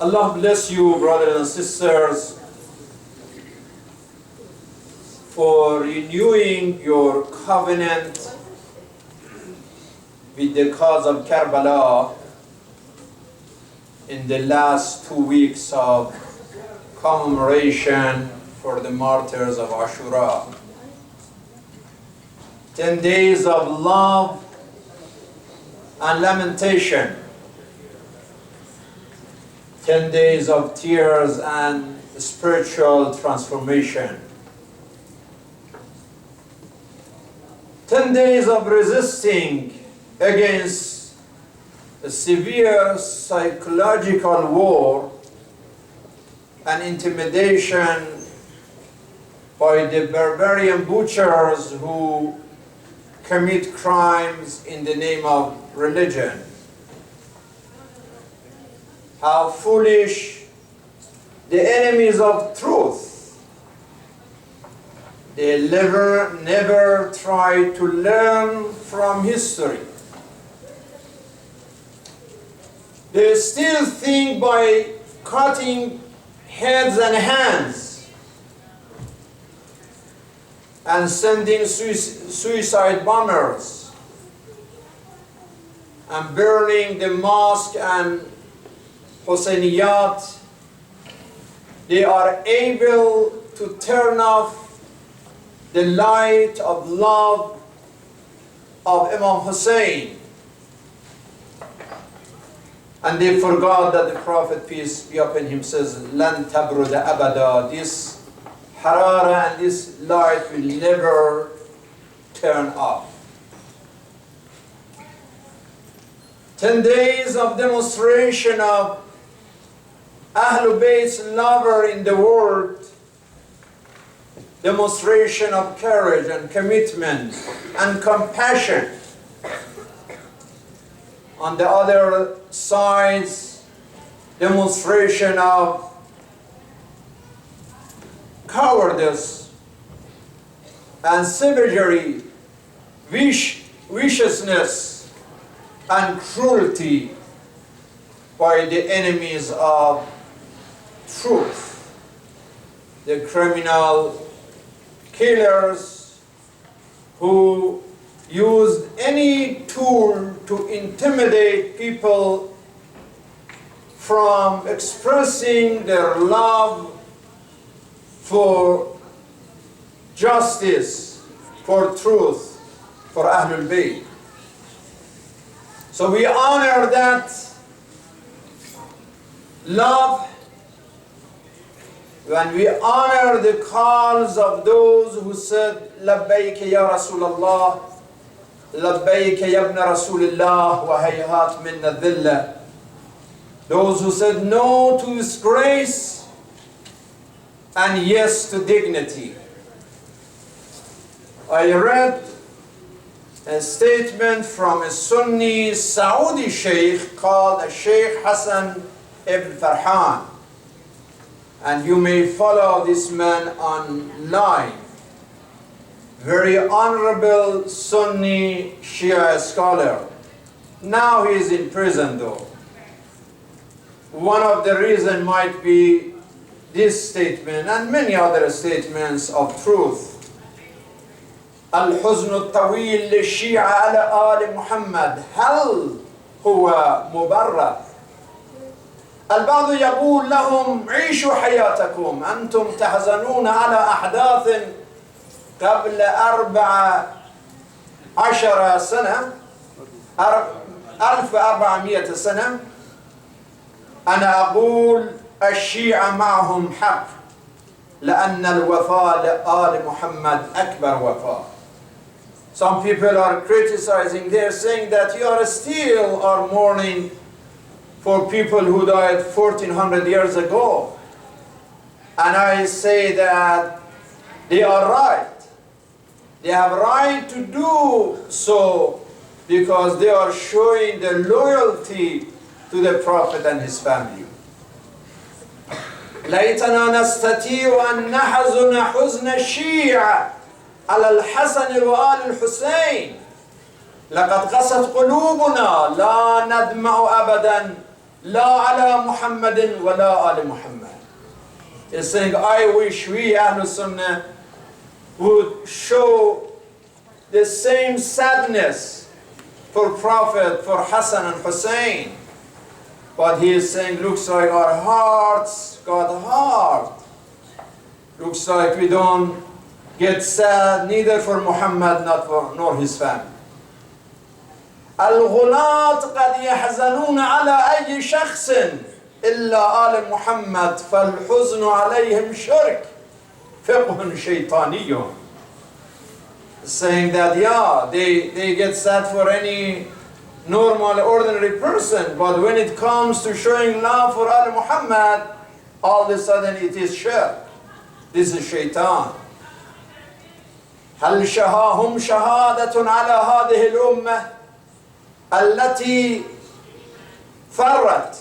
Allah bless you, brothers and sisters, for renewing your covenant with the cause of Karbala in the last 2 weeks of commemoration for the martyrs of Ashura. 10 days of love and lamentation. 10 days of tears and spiritual transformation. 10 days of resisting against a severe psychological war and intimidation by the barbarian butchers who commit crimes in the name of religion. How foolish the enemies of truth. They never try to learn from history. They still think by cutting heads and hands and sending suicide bombers and burning the mosque and Husseyniyat, they are able to turn off the light of love of Imam Hussein. And they forgot that the Prophet, peace be upon him, says, "Lan tabruda abada." This harara and this light will never turn off. 10 days of demonstration of Ahlul Bayt's lover in the world, demonstration of courage and commitment and compassion. On the other sides, demonstration of cowardice and savagery, viciousness and cruelty by the enemies of truth, the criminal killers who used any tool to intimidate people from expressing their love for justice, for truth, for Ahlul Bayt. So we honor that love when we honor the calls of those who said, "Labbayk ya Rasulallah, Labbayk ya ibn Rasulillah, wa hayhat minna dhilla." Those who said no to disgrace and yes to dignity. I read a statement from a Sunni Saudi sheikh called Sheikh Hassan ibn Farhan. And you may follow this man online. Very honorable Sunni Shi'ia scholar. Now he is in prison though. One of the reasons might be this statement and many other statements of truth. الحزن الطويل للشيعة على آل محمد هل هو مبرر؟ البعض يقول لهم عيشوا حياتكم أنتم تحزنون على أحداث قبل 14 سنة 1400 سنة. أنا أقول الشيعة معهم حق لأن الوفاء لآل محمد أكبر وفاء. Some people are criticizing, they're saying that you are still are mourning for people who died 1400 years ago. And I say that they are right. They have right to do so because they are showing their loyalty to the Prophet and his family. ليتنا نستطيع أن نحزن حزن الشيعة على الحسن وآل الحسين لقد قست قلوبنا لا ندمع أبدا لا على محمد ولا آل Muhammad. He's saying, I wish we Ahlul Sunnah would show the same sadness for Prophet, for Hassan and Hussein. But he is saying, looks like our hearts got hard. Looks like we don't get sad neither for Muhammad nor his family. الغلاة قد يحزنون على أي شخص إلا آل محمد فالحزن عليهم شرك فقه شيطاني. Saying that, yeah, they get sad for any normal, ordinary person, but when it comes to showing love for Al Muhammad, all of a sudden it is shirk. This is shaitan. هل هم شهادة على هذه الأمة التي فرت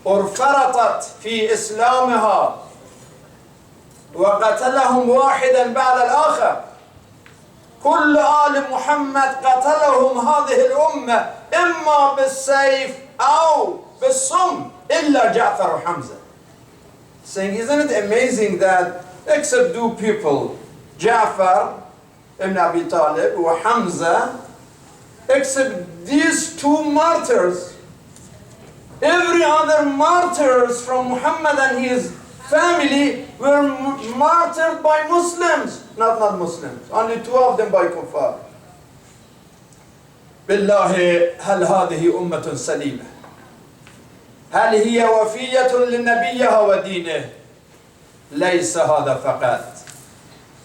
فرطت في إسلامها وقتلهم واحدا بعد الآخر. كل آل محمد قتلهم هذه الأمة إما بالسيف أو بالسم إلا جعفر وحمزة. Saying, isn't it amazing that except two people, Ja'far ibn Abi Talib and Hamza, except these two martyrs, every other martyrs from Muhammad and his family were martyred by Muslims, not Muslims, only two of them by kuffar. بالله هل هذه أمة سليمة؟ هل هي وفية لنبيها ودينه؟ ليس هذا فقط،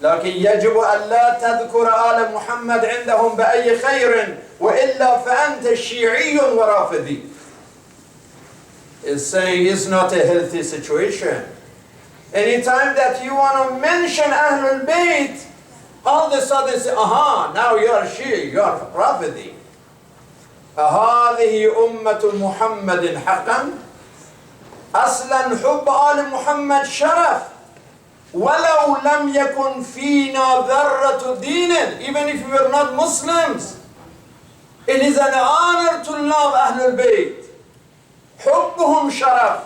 لكن يجب أن لا تذكر آل محمد عندهم بأي خير وإلا فأنت شيعي ورافضي. It's saying it's not a healthy situation. Anytime that you want to mention Ahlul Bayt, all of a sudden say, aha, now you are Shi'i, you are Rafidi. أهذه أمة محمد حقا؟ أصلا حب آل محمد شرف ولو لم يكن فينا ذرة دين. Even if we are not Muslims, it is an honor to love Ahlul Bayt. حبهم شرف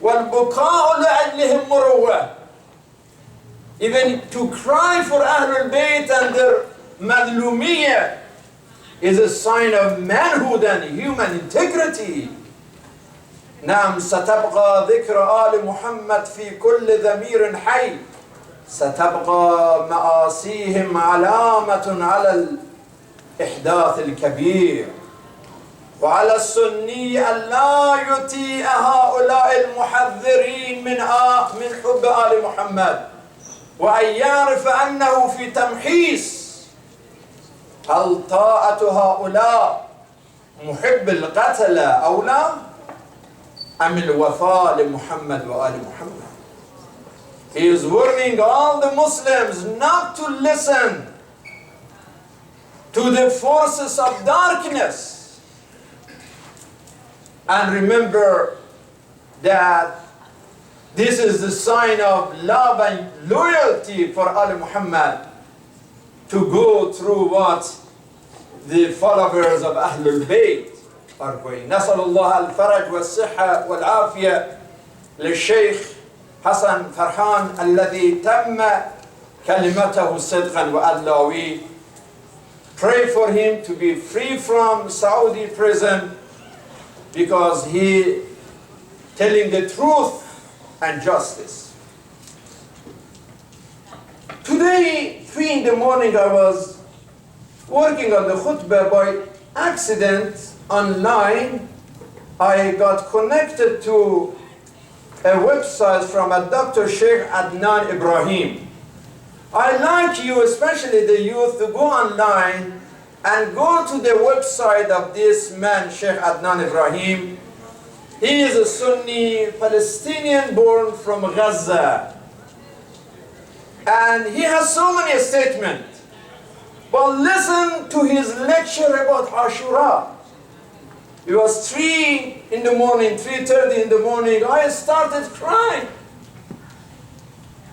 والبكاء لأجلهم مروة. Even to cry for Ahlul Bayt and their madlumiyah is a sign of manhood and human integrity. نعم ستبقى ذكر آل محمد في كل ضمير حي. ستبقى مآسيهم علامة على الإحداث الكبير. وعلى السني أن لا يطيع هؤلاء المحذرين من حب آل محمد وأن يعرف أنه في تمحيص. هل طاعة هؤلاء محب القتلى أولى أم الوفاء لمحمد وآل محمد؟ He is warning all the Muslims not to listen to the forces of darkness. And remember that this is the sign of love and loyalty for Al Muhammad to go through what the followers of Ahlul Bayt are going. نسأل الله الفرج والصحة والعافية للشيخ حسن فرحان الذي تم كلمته صدقا وأدلى. We pray for him to be free from Saudi prison because he telling the truth and justice. Today, 3 in the morning, I was working on the khutbah. By accident, online, I got connected to a website from a Dr. Sheikh Adnan Ibrahim. I like you, especially the youth, to go online and go to the website of this man, Sheikh Adnan Ibrahim. He is a Sunni Palestinian born from Gaza. And he has so many statements. But listen to his lecture about Ashura. It was 3 in the morning, 3:30 in the morning. I started crying.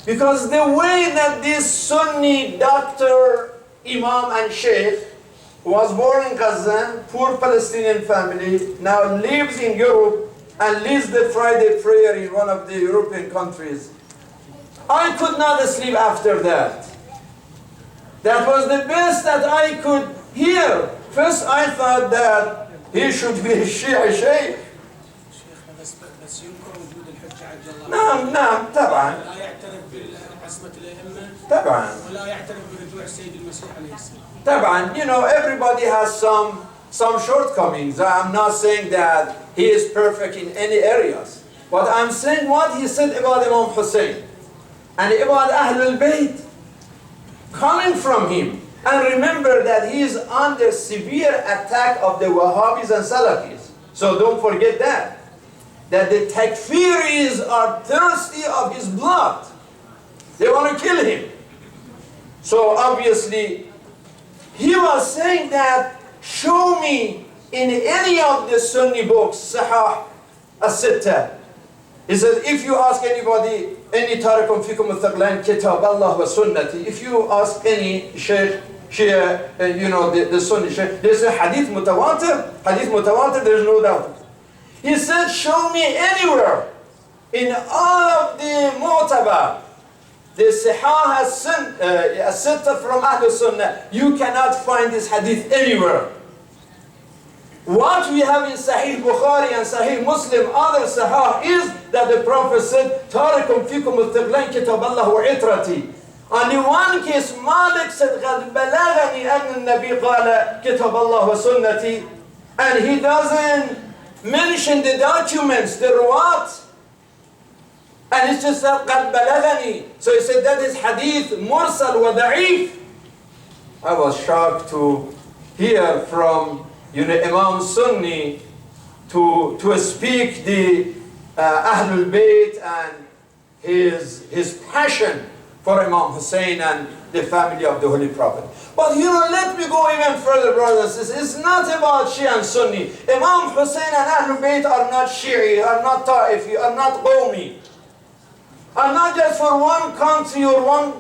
Because the way that this Sunni doctor, Imam and Sheikh who was born in Gaza, poor Palestinian family, now lives in Europe and leads the Friday prayer in one of the European countries. I could not sleep after that. That was the best that I could hear. First I thought that he should be a Shi'a sheikh. نعم نعم طبعا لا يعترف بعصمة الأئمة طبعا ولا يعترف برجوع السيد المسيح عليه السلام. طبعا, you know, everybody has some shortcomings. I'm not saying that he is perfect in any areas, but I'm saying what he said about Imam Hussein and about Ahlul Bayt coming from him. And remember that he is under severe attack of the Wahhabis and Salafis. So don't forget that the Takfiris are thirsty of his blood. They want to kill him. So obviously, he was saying that, show me in any of the Sunni books, Sahih as-Sittah. He said, if you ask anybody, any tarikum fikum al-thaqlan, kitab Allah wa sunnati, if you ask any Shaykh, Shia, you know, the Sunni Shaykh, they say hadith mutawatir, there's no doubt. He said, show me anywhere in all of the mu'tabar, the Sahih as-Sittah from Ahlul Sunnah, you cannot find this hadith anywhere. What we have in Sahih Bukhari and Sahih Muslim, other Sahih, is that the Prophet said, Tarikum fikum al-Tiqlan kitab Allah wa itrati. Only one case, Malik said, قَدْ بَلَغَنِي أَنَّ النَّبِي قَالَ كِتَابَ اللَّهِ وَسُنَّتِي. And he doesn't mention the documents, the ruwat. And it's just that قَدْ بَلَغَنِي. So he said that is hadith mursal wa da'if. I was shocked to hear from Imam Sunni to speak the Ahlul Bayt and his passion for Imam Hussein and the family of the Holy Prophet. But you know, let me go even further, brothers and sisters. It's not about Shia and Sunni. Imam Hussein and Ahlul Bayt are not Shi'i, are not Ta'ifi, are not Qawmi. Are not just for one country or one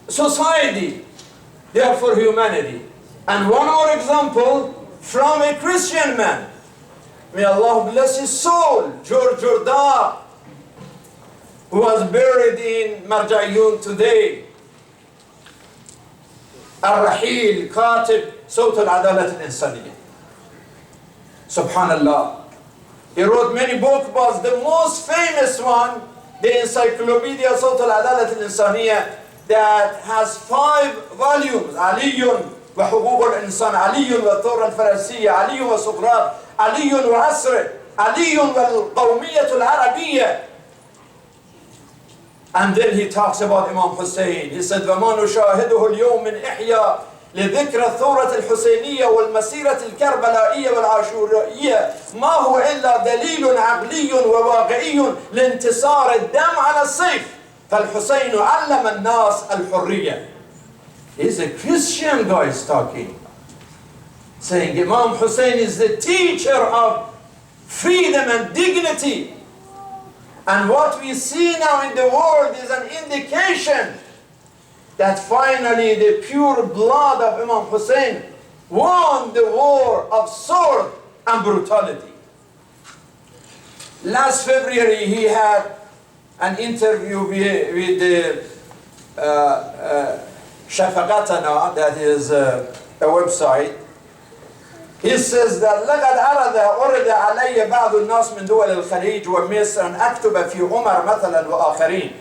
society. They are for humanity. And one more example from a Christian man. May Allah bless his soul, George Jordan, who was buried in Marja'iyun today. Al-Rahil, Katib, Sawt al-Adalat al-Insaniyya. Subhanallah. He wrote many books, but the most famous one, the Encyclopedia Sawt al-Adalat al-Insaniyya, that has 5 volumes. Aliyun وحقوق الإنسان، علي والثورة الفرنسية، علي وسقراط، علي وعصره، علي والقومية العربية. And then he talks about Imam Hussein. He said, وَمَا نُشَاهِدُهُ الْيَوْمِ مِنْ إِحْيَا لذكرى الثورة الحسينية والمسيرة الكربلائية والعاشورية ما هو إلا دليل عقلي وواقعي لانتصار الدم على السيف فالحسين علم الناس الحرية. He's a Christian guy talking, saying Imam Hussein is the teacher of freedom and dignity. And what we see now in the world is an indication that finally the pure blood of Imam Hussein won the war of sword and brutality. Last February he had an interview with the Shafaqatana, that is a website. He says that لقد عرض علي بعض الناس من دول الخليج ومصر أن أكتب في عمر مثلا وآخرين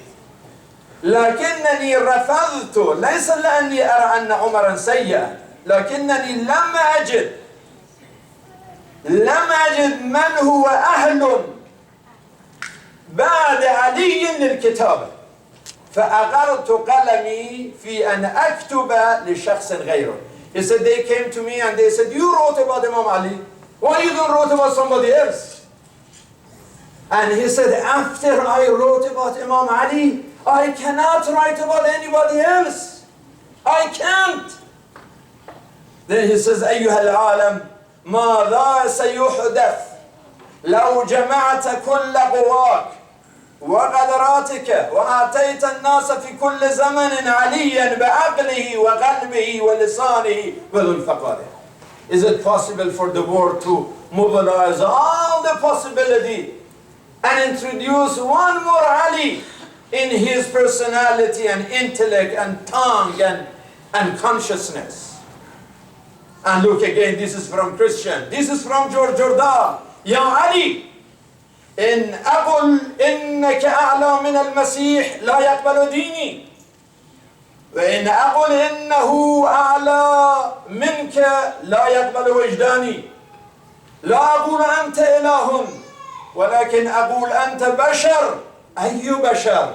لكنني رفضت ليس لأني أرى أن عمرا سيئا لكنني لم أجد من هو أهل بعد علي للكتابة فأغرت قلمي في أن أكتب لشخص غيره. He said they came to me and they said, you wrote about Imam Ali, why you don't wrote about somebody else? And he said, after I wrote about Imam Ali, I cannot write about anybody else. I can't. Then he says, أيها العالم ماذا سيحدث لو جمعت كل قواك وقدراتك وآتيت الناس في كل زمن عليا بعقله وقلبه ولسانه وذو الفقاره. Is it possible for the world to mobilize all the possibility and introduce one more Ali in his personality and intellect and tongue and consciousness? And look again, this is from Christian. This is from George Jordan. Ya Ali, إن أقل إنك أعلى من المسيح لا يقبل ديني، وإن أقل إنه أعلى منك لا يقبل وجداني. لا أقول أنت إله، ولكن أقول أنت بشر. أي بشر؟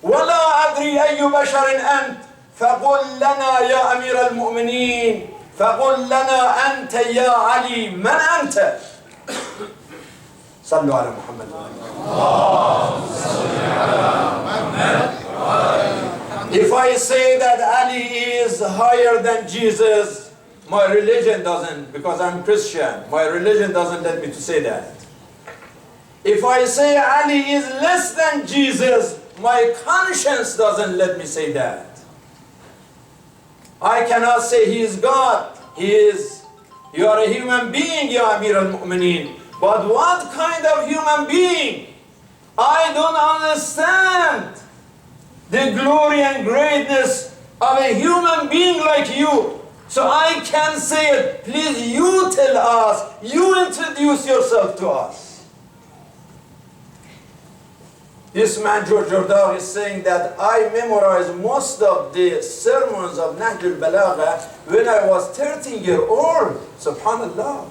ولا أدري أي بشر أنت، فقل لنا يا أمير المؤمنين، فقل لنا أنت يا علي، من أنت؟ صلوا على محمد. If I say that Ali is higher than Jesus, my religion doesn't, because I'm Christian, my religion doesn't let me to say that. If I say Ali is less than Jesus, my conscience doesn't let me say that. I cannot say he is God. You are a human being, Ya Amir al-Mu'mineen. But what kind of human being? I don't understand the glory and greatness of a human being like you. So I can say it. Please, you tell us. You introduce yourself to us. This man, George Jordan, is saying that I memorized most of the sermons of Nahj al-Balagha when I was 13 years old. Subhanallah.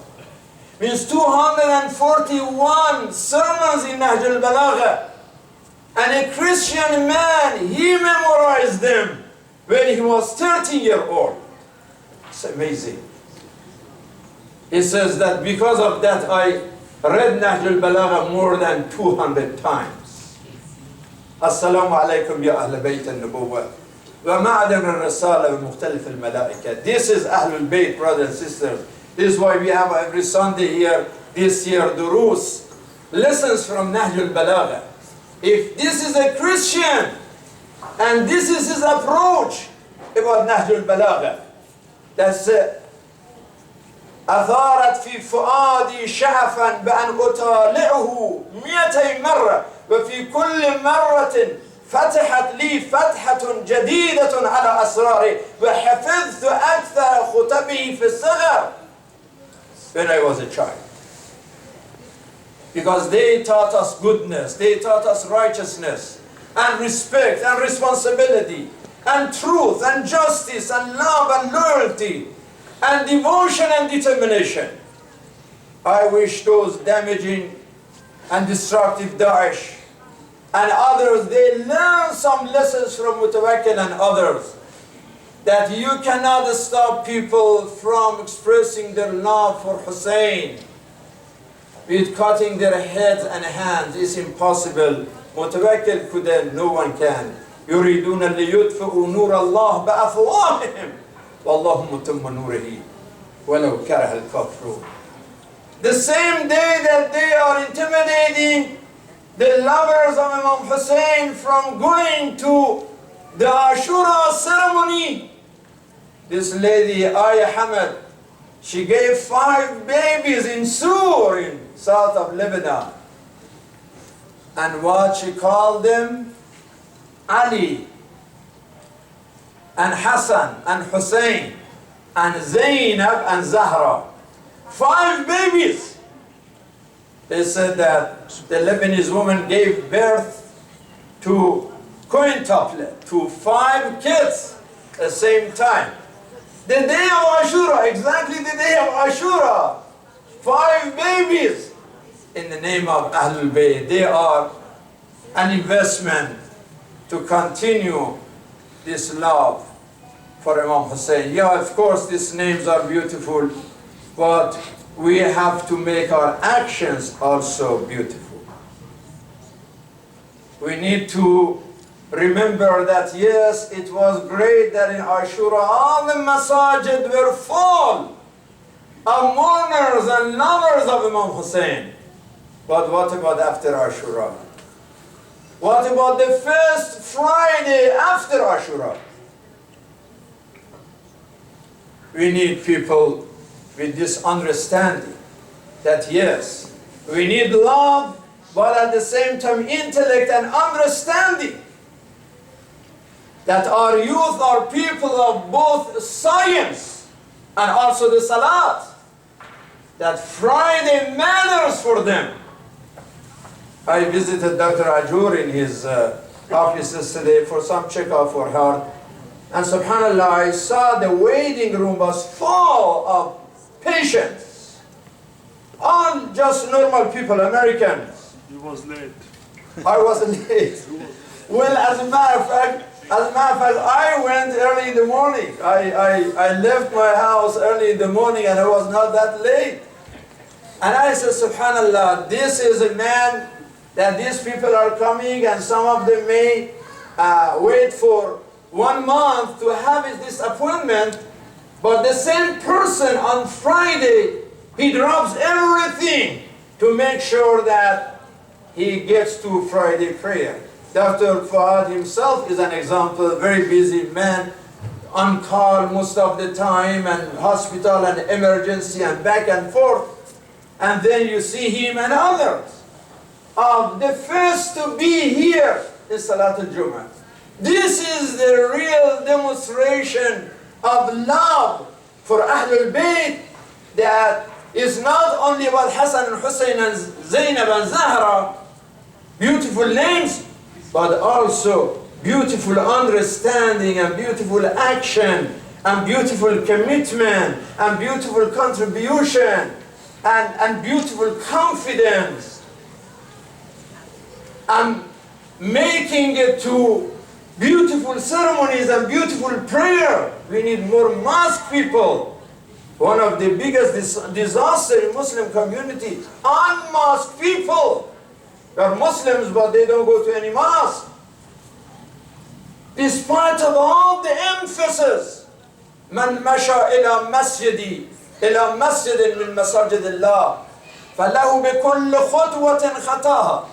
Means 241 sermons in Nahj al-Balagha. And a Christian man, he memorized them when he was 13 years old. It's amazing. He says that because of that, I read Nahj al-Balagha more than 200 times. Assalamu alaikum ya Ahl Bayt al-Nubuwwah wa ma'adan al-Risala wa mukhtalif al-Malaika. This is Ahlul Bayt, brothers and sisters. This is why we have every Sunday here, this year, Durus, lessons from Nahj al-Balagha. If this is a Christian, and this is his approach about Nahj al-Balagha, that's أثارت في فؤادي شغفا بأن أطالعه 200 مرة، وفي كل مرة فتحت لي فتحة جديدة على أسراري، وحفظت أكثر خطبه في الصغر when I was a child. Because they taught us goodness, they taught us righteousness, and respect, and responsibility, and truth, and justice, and love, and loyalty, and devotion, and determination. I wish those damaging and destructive Daesh and others, they learn some lessons from Mutawakkil and others, that you cannot stop people from expressing their love for Hussein with cutting their heads and hands. It's impossible. Mutawakkil couldn't, no one can. يريدون ليطفئوا نور الله بأفواههم والله متم نوره ولو كره الكافرون. The same day that they are intimidating the lovers of Imam Hussein from going to the Ashura ceremony, this lady, IHWConnect, she gave 5 babies in Sur, in south of Lebanon. And what she called them? Ali, and Hassan, and Hussein, and Zainab, and Zahra. 5 babies. They said that the Lebanese woman gave birth to quintuplet, to 5 kids at the same time. The day of Ashura, exactly the day of Ashura, 5 babies in the name of Ahlul Bayt. They are an investment to continue this love for Imam Hussein. Yeah, of course, these names are beautiful, but we have to make our actions also beautiful. We need to remember that, yes, it was great that in Ashura all the masajid were full of mourners and lovers of Imam Hussein. But what about after Ashura? What about the first Friday after Ashura? We need people with this understanding that yes, we need love, but at the same time intellect and understanding that our youth are people of both science and also the salat, that Friday matters for them. I visited Dr. Ajur in his office yesterday for some checkup for her, and subhanAllah, I saw the waiting room was full of patients, all just normal people, Americans. He was late. I wasn't late. Well, as a matter of fact, I went early in the morning. I left my house early in the morning and I was not that late. And I said, subhanAllah, this is a man that these people are coming and some of them may wait for 1 month to have this appointment, but the same person on Friday, he drops everything to make sure that he gets to Friday prayer. Dr. Fuad himself is an example, very busy man, on call most of the time, and hospital and emergency and back and forth. And then you see him and others. The first to be here is Salat al-Jum'ah. This is the real demonstration of love for Ahlul Bayt, that is not only about Hassan and Hussein and Zainab and Zahra, beautiful names, but also beautiful understanding and beautiful action and beautiful commitment and beautiful contribution and beautiful confidence and making it to beautiful ceremonies and beautiful prayer. We need more mosque people. One of the biggest disaster in Muslim community, unmosque people. They are Muslims, but they don't go to any mosque. Despite of all the emphasis, من مشى إلى مسجدي إلى مسجد من مساجد الله فله بكل خطوة خطاها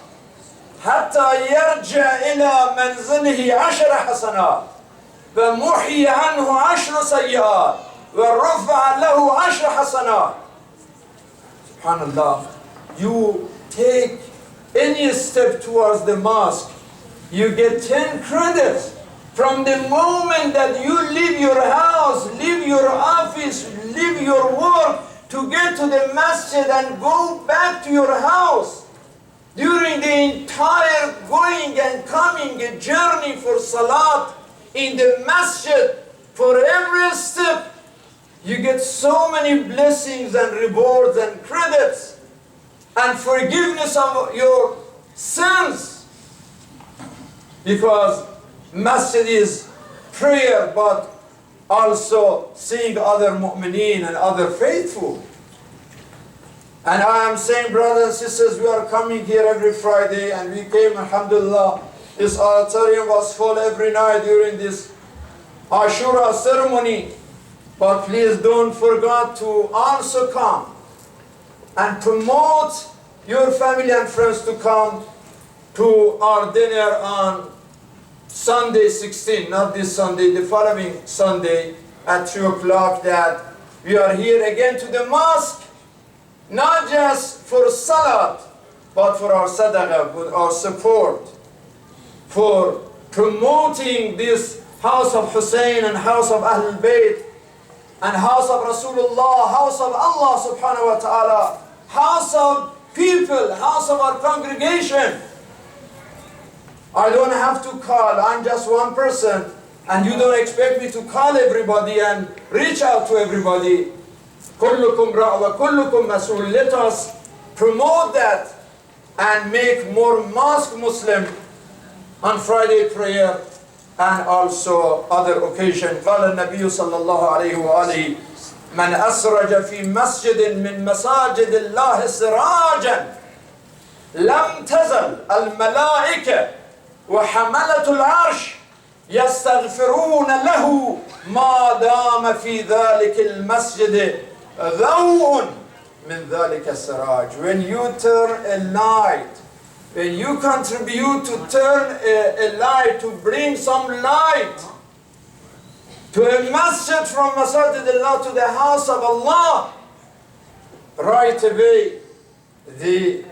حتى يرجع إلى منزله 10 حسنات ومحي عنه 10 سيئات ورفع له 10 حسنات. Subhanallah, you take any step towards the mosque, you get 10 credits. From the moment that you leave your house, leave your office, leave your work to get to the masjid and go back to your house, during the entire going and coming journey for salat in the masjid, for every step, you get so many blessings and rewards and credits and forgiveness of your sins, because masjid is prayer, but also seeing other mu'mineen and other faithful. And I am saying, brothers and sisters, we are coming here every Friday, and we came, alhamdulillah. This auditorium was full every night during this Ashura ceremony. But please don't forget to also come and promote your family and friends to come to our dinner on Sunday 16, not this Sunday, the following Sunday at 2 o'clock, that we are here again to the mosque, not just for salat, but for our sadaqah, for our support, for promoting this house of Hussein and house of Ahlul Bayt and house of Rasulullah, house of Allah subhanahu wa ta'ala, house of people, house of our congregation. I don't have to call, I'm just one person, and you don't expect me to call everybody and reach out to everybody. كلكم راع وكلكم مسؤول. Let us promote that and make more mosque Muslim on Friday prayer and also other occasions. قال النبي صلى الله عليه وآله من أسرج في مسجد من مساجد الله سراجا لم تزل الملائكة وحملة العرش يستغفرون له ما دام في ذلك المسجد ضوء من ذلك السراج. When you turn a light when you contribute to turn a light, to bring some light to a masjid from Masajid Allah to the house of Allah, right away the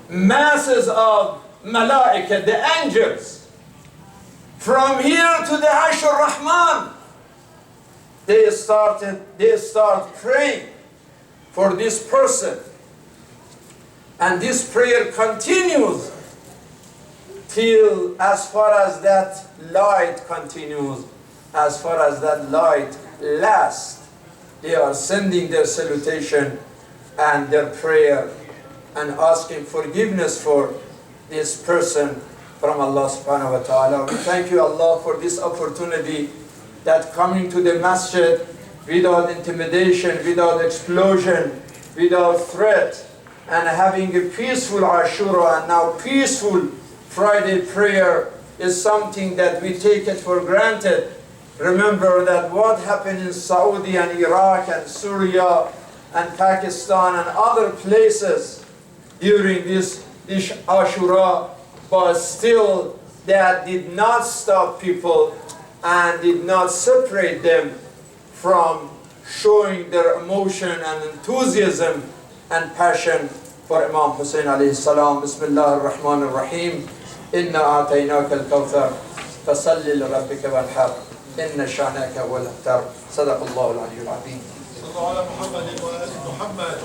masses of malaika, the angels, from here to the Arsh al-Rahman, they start praying for this person. And this prayer continues till as far as that light continues, as far as that light lasts. They are sending their salutation and their prayer and asking forgiveness for this person from Allah subhanahu wa ta'ala. We thank you, Allah, for this opportunity that coming to the masjid without intimidation, without explosion, without threat, and having a peaceful Ashura and now peaceful Friday prayer is something that we take it for granted. Remember that what happened in Saudi and Iraq and Syria and Pakistan and other places during this Ashura, but still that did not stop people and did not separate them from showing their emotion and enthusiasm and passion for Imam Hussein alayhi salam. Bismillah ar-Rahman ar-Rahim. Inna a'tainaka al-kawthar fasalli li rabbika wanhar. Inna sha'naka huwal abtar. Sadaqallahu al-aliyyul azim. صلوا على محمد وآل محمد.